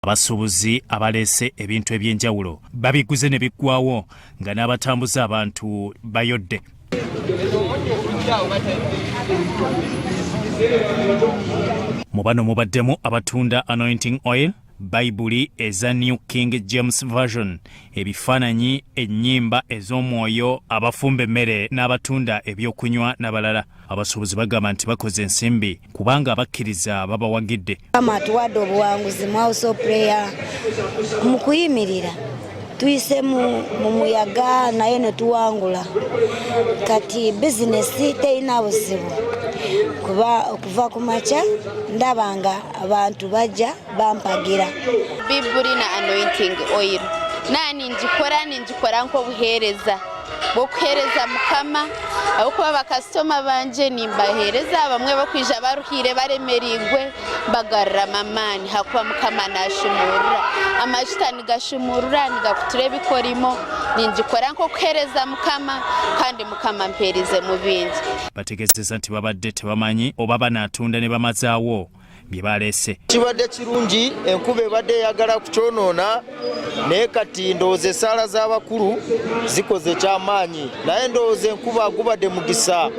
Abasuubuzi abalese ebintu ebyenjawulo babiguze ne biggwawo nga n'abatambuza abantu bayodde. Mu bano mubaddemu abatunda anointing oil, Bayibuli eza New King James Version, ebifaananyi, ennyimba ez'omwoyo, abafumba emmere n'abatunda ebyokunywa n'abalala. Abasuubuzi bagamba nti bakoze ensimbi kubanga abakkiriza babawagidde. Tuwadde obuwanguzi mu house of prayer mu kuyimirira tuyise mu muyaga naye ne tuwangula. Kati bizinesi terina buzibu kuba okuva ku makya ndabanga abantu bajja bampagira. Bayibuli na anointing oil nani njikora nk'obuheereza bw'okuheereza Mukama abakuba bakasitoma banje nimbaheereza bamwe bakwija baruhire baremerigwe bagarra mamaani hakuba Mukama nashumurura amajuta nigashumurura nigakutura ebikorimo ninjikora nk'okuheereza Mukama kandi Mukama mpeerize mu bindi. Bategezeza nti babadde tebamanyi oba banaatunda ne bamazaawo bye baleese. Kibadde kirungi enkuba ebadde eyagala kukyonoona naye kati ndowooza essaala z'abakulu zikoze kyamaanyi naye ndowooza enkuba gubadde mugisa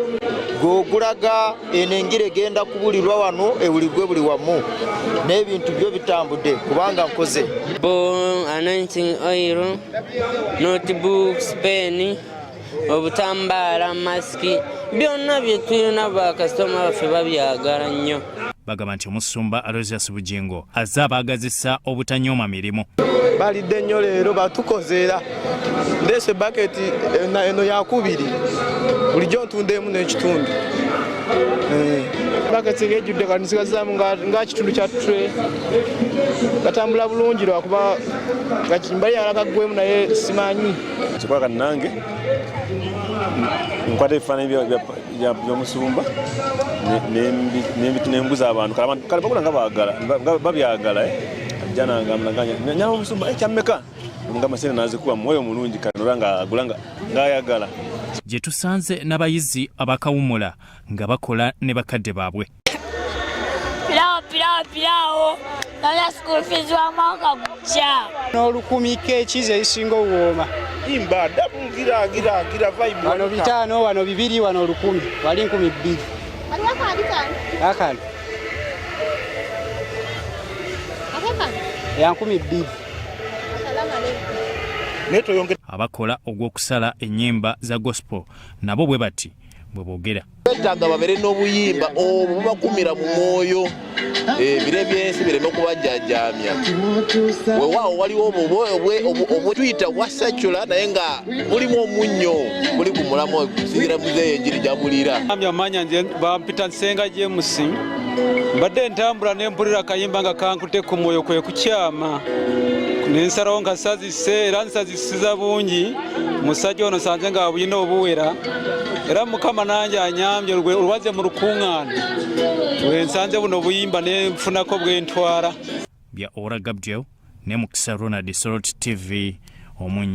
gw'ogulaga enengira egenda kubulirwa wano ewuligwe buli wamu n'ebintu byo bitambudde kubanga nkoze. Anointing oil, notebooks, pen, obutambaala, masiki byonna bye tulina bakasitoma baffe babyagala nnyo. Bagamba nti omusumba Aloysius Bugingo azze abaagazisa obutanyooma mirimu. Balidde nnyo leero batukozeera ndeese baketi eno yakubiri bulijjo ntundeemu n'ekitundu baketi ng'ejjudde kanisigazzaamu nga kitundu kya tray gatambula bulungi lwakuba mbali alakaggwemu naye simanyi kikola kati nange nkwata ebifaananyi by'omusumba nembuza abantu kale bagula nga babyagala ajja nangamba nyama omusumba kyammeka nga masene nazikuba mwoyo mulungi kanora nga agula ng'ayagala. Gye tusanze n'abayizi abakawumula nga bakola ne bakadde baabwe. Piraawo nalya school fees w'amawanga gujja n'olukumi keekizi ezisinga obuwooma Imba dabu gira vibe wano 5 wano 2 wano 10 wali 12 akali ya 12 abakola ogw'okusala ennyimba za gospel nabo bwe bati bwe boogera. Beetaaga babeere n'obuyimba obwo bubakumira mu mwoyo ebire byensi bireme okubajjajjaamya. Weewaawo waliwo obutuyita bwa secular naye nga mulimu omunnyo muli ku mulamu singira muzeeyo enjiri gy'amulira. Amanya nze bampita Nsenga James mbadde ntambula ne mpulira akayimba nga kankute ku mwoyo kwe kukyama nensalawo nga sazise era nsazisiza bungi musajja ono sanze nga buyina obuwera era Mukama nange anyambye olwaze mu lukungaana lwensanze buno buyimba ne nfunako bwentwala. Bya Ora Gabriel ne Mukisa Ronald Sorot TV omunyi.